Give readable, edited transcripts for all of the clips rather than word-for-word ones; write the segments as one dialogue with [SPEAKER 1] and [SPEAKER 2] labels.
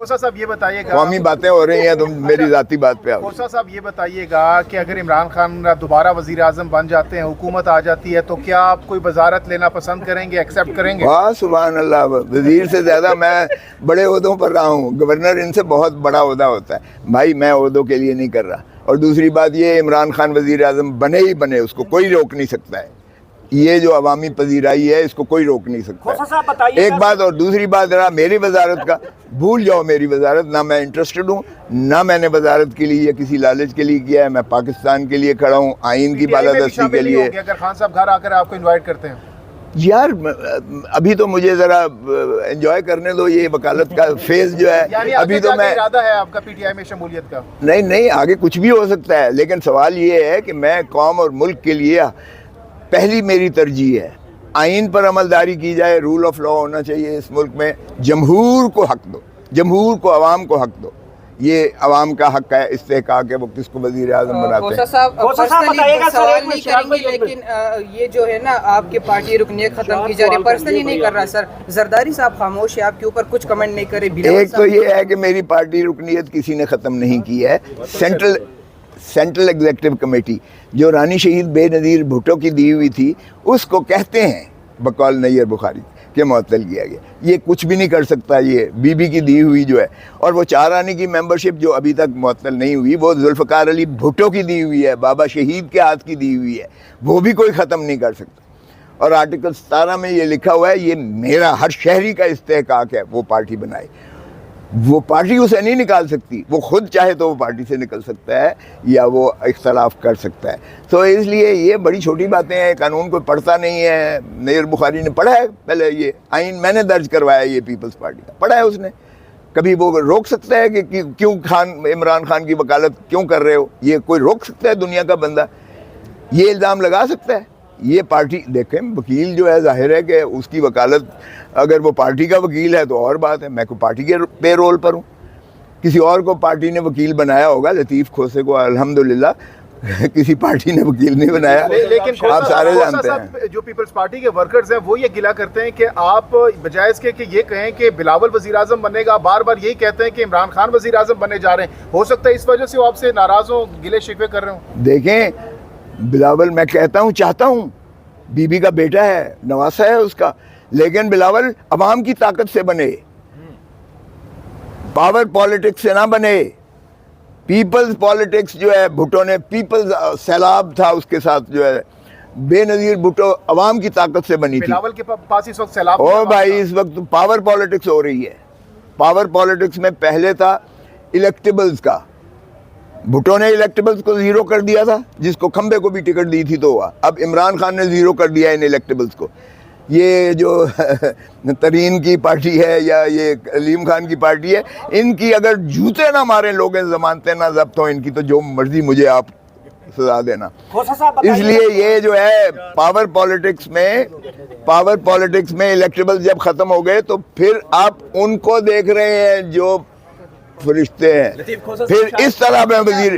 [SPEAKER 1] खोसा साहब ये बताइएगा,
[SPEAKER 2] कौमी बातें हो रही हैं, तुम मेरी जाती बात पे आओ।
[SPEAKER 1] खोसा साहब ये बताइएगा कि अगर इमरान खान दोबारा वजीर आजम बन जाते हैं, हुकूमत आ जाती है, तो क्या आप कोई वजारत लेना पसंद करेंगे, एक्सेप्ट करेंगे?
[SPEAKER 2] वाह सुभान अल्लाह, वजीर से ज़्यादा मैं बड़े ओहदों पर रहा हूँ। गवर्नर इनसे बहुत बड़ा ओहदा होता है भाई, मैं ओहदों के लिए नहीं कर रहा। और दूसरी बात ये, इमरान खान वजीर आजम बने ही बने, उसको कोई रोक नहीं सकता है। ये जो अवामी पजीराई है, इसको कोई रोक नहीं सकता है। एक बात, और दूसरी बात रहा मेरी वजारत का, भूल जाओ मेरी वजारत, ना मैं इंटरेस्टेड हूँ, ना मैंने वजारत के लिए या किसी लालच के लिए किया है। मैं पाकिस्तान के लिए खड़ा हूँ, आइन की बालादस्ती के लिए।
[SPEAKER 1] अगर खान साहब घर आकर आपको इन्वाइट करते हैं
[SPEAKER 2] यार, अभी तो मुझे ज़रा एंजॉय करने दो ये वकालत का फेज जो है। अभी तो मैं,
[SPEAKER 1] इरादा है आपका पीटीआई में शमूलियत का?
[SPEAKER 2] नहीं, आगे कुछ भी हो सकता है, लेकिन सवाल ये है कि मैं कौम और मुल्क के लिए पहली मेरी तरजीह है आइन पर अमलदारी की जाए, रूल ऑफ लॉ होना चाहिए इस मुल्क में। जमहूर को हक दो, जमहूर को, अवाम को हक दो। ये अवाम का हक है, इस्तेहकाक है वो किसको वज़ीर आज़म बनाते हैं।
[SPEAKER 3] सवाल नहीं करेंगे, लेकिन ये जो है ना, आपकी पार्टी रुकनीत खत्म की जा रही है, पर्सनली नहीं कर रहा सर। जरदारी साहब खामोश है, आपके ऊपर कुछ कमेंट नहीं करे।
[SPEAKER 2] एक तो ये है कि मेरी पार्टी रुकनीत किसी ने ख़त्म नहीं की है। सेंट्रल एग्जीक्यूटिव कमेटी जो रानी शहीद बेनज़ीर भुट्टो की दी हुई थी, उसको कहते हैं बकौल नैयर बुखारी के मुअत्तल किया गया। ये कुछ भी नहीं कर सकता, ये बीबी की दी हुई जो है। और वो चार आने की मेंबरशिप जो अभी तक मुअत्तल नहीं हुई, वो जुल्फ़िकार अली भुट्टो की दी हुई है, बाबा शहीद के हाथ की दी हुई है, वो भी कोई ख़त्म नहीं कर सकता। और आर्टिकल 17 में ये लिखा हुआ है, ये मेरा हर शहरी का इस्तेहकाक है वो पार्टी बनाए। वो पार्टी उसे नहीं निकाल सकती, वो खुद चाहे तो वो पार्टी से निकल सकता है या वो इख्तलाफ कर सकता है। तो इसलिए ये बड़ी छोटी बातें हैं, कानून को पढ़ता नहीं है। नैयर बुखारी ने पढ़ा है पहले, ये आइन मैंने दर्ज करवाया, ये पीपल्स पार्टी का पढ़ा है उसने। कभी वो रोक सकता है कि क्यों इमरान खान की वकालत क्यों कर रहे हो? ये कोई रोक सकता है दुनिया का बंदा? ये इल्ज़ाम लगा सकता है? ये पार्टी, देखें वकील जो है, जाहिर है कि उसकी वकालत, अगर वो पार्टी का वकील है तो और बात है। मैं कोई पार्टी के पे रोल पर हूँ, किसी और को पार्टी ने वकील बनाया होगा। लतीफ़ खोसे को अल्हम्दुलिल्लाह किसी पार्टी ने वकील नहीं बनाया,
[SPEAKER 1] लेकिन
[SPEAKER 2] आप सारे जानते हैं।
[SPEAKER 1] जो पीपल्स पार्टी के वर्कर्स हैं वो ये गिला करते हैं कि आप बजाय इसके कि ये कहें कि बिलावल वजीर आजम बनेगा, बार बार यही कहते हैं कि इमरान खान वजीर आजम बनने जा रहे हैं। हो सकता है इस वजह से वो आपसे नाराज़ हो, गिले शिकवे कर रहे हो।
[SPEAKER 2] देखें बिलावल, मैं कहता हूँ, चाहता हूँ, बीबी का बेटा है, नवासा है उसका, लेकिन बिलावल अवाम की ताकत से बने, पावर पॉलिटिक्स से ना बने। पीपल्स पॉलिटिक्स जो है, भुट्टो ने पीपल्स सैलाब था उसके साथ, जो है बेनज़ीर भुट्टो अवाम की ताकत से बनी थी।
[SPEAKER 1] बिलावल के पास इस वक्त सैलाब,
[SPEAKER 2] ओ भाई, इस वक्त पावर पॉलिटिक्स हो रही है। पावर पॉलिटिक्स में पहले था इलेक्टेबल्स का, भुट्टो ने इलेक्टेबल्स को ज़ीरो कर दिया था, जिसको खंबे को भी टिकट दी थी तो हुआ। अब इमरान खान ने ज़ीरो कर दिया इन इलेक्टेबल्स को। ये जो तरीन की पार्टी है या ये अलीम खान की पार्टी है, इनकी अगर जूते ना मारें लोग, ज़मानतें ना जब्त हो इनकी, तो जो मर्जी मुझे आप सजा देना। इसलिए ये जो है पावर पॉलिटिक्स में इलेक्टेबल्स जब ख़त्म हो गए, तो फिर आप उनको देख रहे हैं जो फरिश्ते हैं। फिर इस तरह मैं वजीर,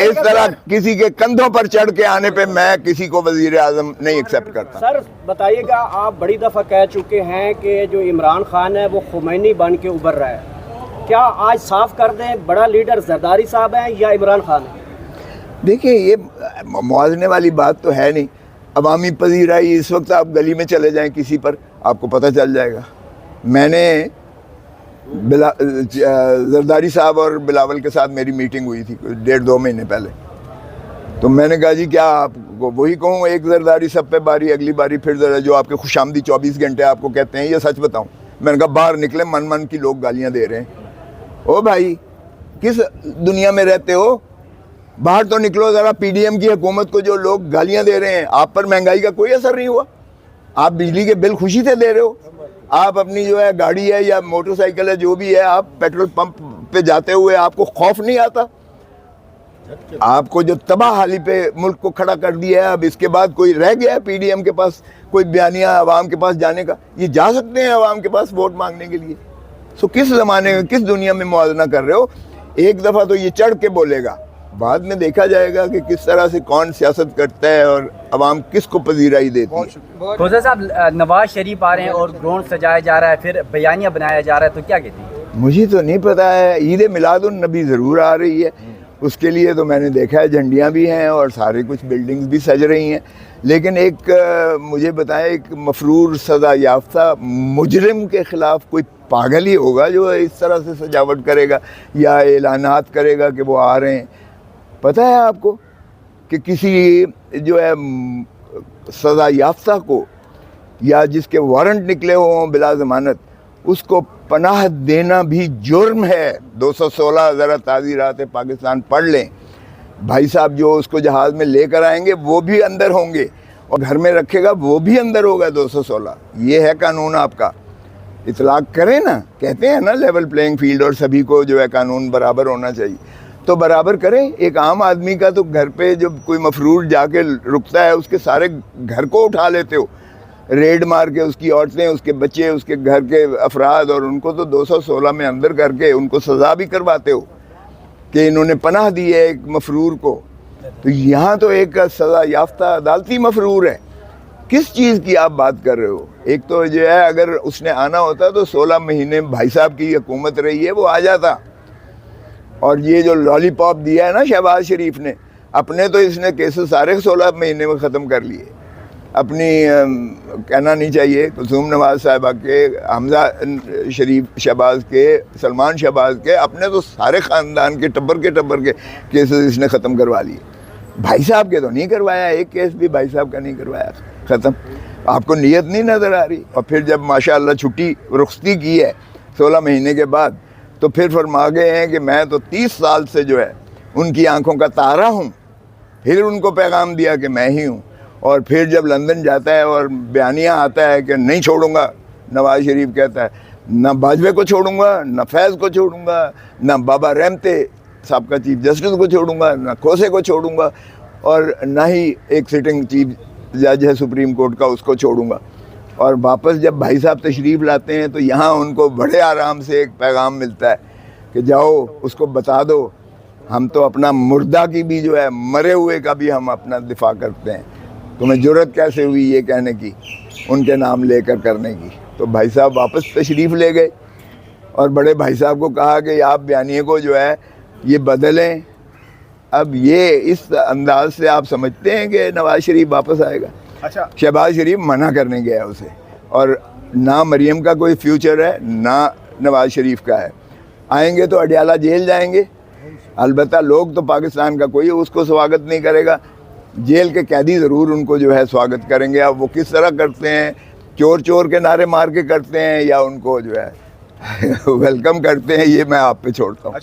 [SPEAKER 2] इस तरह किसी के कंधों पर चढ़ के आने पे मैं किसी को वजीर आजम नहीं एक्सेप्ट करता।
[SPEAKER 4] सर बताइएगा, आप बड़ी दफ़ा कह चुके हैं कि जो इमरान खान है वो खुमैनी बन के उभर रहा है, क्या आज साफ कर दें बड़ा लीडर जरदारी साहब हैं या इमरान खान है? देखिए,
[SPEAKER 2] ये मुआवजे वाली बात तो है नहीं। अवामी पजीराई, इस वक्त आप गली में चले जाएं किसी पर, आपको पता चल जाएगा। मैंने जरदारी साहब और बिलावल के साथ मेरी मीटिंग हुई थी 1.5-2 महीने पहले। तो मैंने कहा जी क्या आपको वही कहूँ, एक जरदारी सब पे बारी, अगली बारी फिर जरा जो आपके खुशामदी 24 घंटे आपको कहते हैं, ये सच बताऊँ? मैंने कहा बाहर निकले, मन की लोग गालियाँ दे रहे हैं। ओ भाई, किस दुनिया में रहते हो? बाहर तो निकलो ज़रा। पीडीएम की हुकूमत को जो लोग गालियाँ दे रहे हैं, आप पर महंगाई का कोई असर नहीं हुआ। आप बिजली के बिल खुशी से दे रहे हो। आप अपनी जो है गाड़ी है या मोटरसाइकिल है, जो भी है, आप पेट्रोल पंप पे जाते हुए आपको खौफ नहीं आता? आपको जो तबाह हाली पे मुल्क को खड़ा कर दिया है, अब इसके बाद कोई रह गया है पीडीएम के पास कोई बयानिया अवाम के पास जाने का? ये जा सकते हैं अवाम के पास वोट मांगने के लिए। सो किस ज़माने में, किस दुनिया में मुआवजा कर रहे हो? एक दफ़ा तो ये चढ़ के बोलेगा, बाद में देखा जाएगा कि किस तरह से कौन सियासत करता है और अवाम किसको पजीराई देती है।
[SPEAKER 5] खोजा साहब, नवाज शरीफ आ रहे हैं और ग्राउंड सजाया जा रहा है, फिर बयानिया बनाया जा रहा है, तो क्या कहते हैं?
[SPEAKER 2] मुझे तो नहीं पता है। ईद मिलादुन नबी ज़रूर आ रही है, उसके लिए तो मैंने देखा है झंडियाँ भी हैं और सारे कुछ बिल्डिंग्स भी सज रही हैं, लेकिन एक मुझे बताएं, एक मफरूर सज़ा याफ्ता मुजरिम के ख़िलाफ़ कोई पागल ही होगा जो इस तरह से सजावट करेगा या ऐलानात करेगा कि वो आ रहे हैं। पता है आपको कि किसी जो है सज़ा याफ्ता को या जिसके वारंट निकले हों बिला ज़मानत, उसको पनाह देना भी जुर्म है। 216 ज़रा ताज़ीरात पाकिस्तान पढ़ लें भाई साहब, जो उसको जहाज़ में लेकर आएंगे वो भी अंदर होंगे और घर में रखेगा वो भी अंदर होगा। 216 ये है कानून आपका। इतलाक़ करें ना, कहते हैं ना लेवल प्लेइंग फील्ड और सभी को जो है कानून बराबर होना चाहिए, तो बराबर करें। एक आम आदमी का तो घर पे जब कोई मफरूर जाके रुकता है उसके सारे घर को उठा लेते हो, रेड मार के उसकी औरतें, उसके बच्चे, उसके घर के अफराद, और उनको तो 216 में अंदर करके उनको सज़ा भी करवाते हो कि इन्होंने पनाह दी है एक मफरूर को। तो यहाँ तो एक सज़ा याफ्ता अदालती मफरूर है। किस चीज़ की आप बात कर रहे हो? एक तो जो है अगर उसने आना होता तो 16 महीने भाई साहब की हुकूमत रही है वो आ जाता। और ये जो लॉलीपॉप दिया है ना शहबाज शरीफ ने, अपने तो इसने केसेस सारे 16 महीने में ख़त्म कर लिए। अपनी कहना नहीं चाहिए कुलसूम नवाज साहिबा के, हमजा शरीफ शहबाज के, सलमान शहबाज के, अपने तो सारे ख़ानदान के टब्बर के केसेस इसने ख़त्म करवा लिए। भाई साहब के तो नहीं करवाया, एक केस भी भाई साहब का नहीं करवाया, ख़त्म। आपको नीयत नहीं नज़र आ रही। और फिर जब माशाअल्लाह छुट्टी रुख्सती की है 16 महीने के बाद, तो फिर फरमा गए हैं कि मैं तो 30 साल से जो है उनकी आंखों का तारा हूँ। फिर उनको पैगाम दिया कि मैं ही हूँ। और फिर जब लंदन जाता है और बयानिया आता है कि नहीं छोड़ूंगा, नवाज शरीफ कहता है ना बाजवे को छोड़ूंगा, ना फैज़ को छोड़ूंगा, ना बाबा रहमते साहब का चीफ जस्टिस को छोड़ूंगा, ना खोसे को छोड़ूंगा, और ना ही एक सिटिंग चीफ जज है सुप्रीम कोर्ट का उसको छोड़ूंगा। और वापस जब भाई साहब तशरीफ़ लाते हैं तो यहाँ उनको बड़े आराम से एक पैगाम मिलता है कि जाओ उसको बता दो हम तो अपना मुर्दा की भी जो है, मरे हुए का भी हम अपना दिफा करते हैं। तुम्हें जुर्रत कैसे हुई ये कहने की, उनके नाम लेकर करने की? तो भाई साहब वापस तशरीफ़ ले गए और बड़े भाई साहब को कहा कि आप बयानिए को जो है ये बदलें। अब ये इस अंदाज से आप समझते हैं कि नवाज शरीफ वापस आएगा?
[SPEAKER 1] अच्छा,
[SPEAKER 2] शहबाज शरीफ मना करने गया उसे, और ना मरियम का कोई फ्यूचर है ना नवाज शरीफ का है। आएंगे तो अडयाला जेल जाएंगे, अलबत्ता लोग तो पाकिस्तान का कोई उसको स्वागत नहीं करेगा, जेल के कैदी ज़रूर उनको जो है स्वागत करेंगे। अब वो किस तरह करते हैं, चोर चोर के नारे मार के करते हैं या उनको जो है वेलकम करते हैं, ये मैं आप पे छोड़ता हूँ।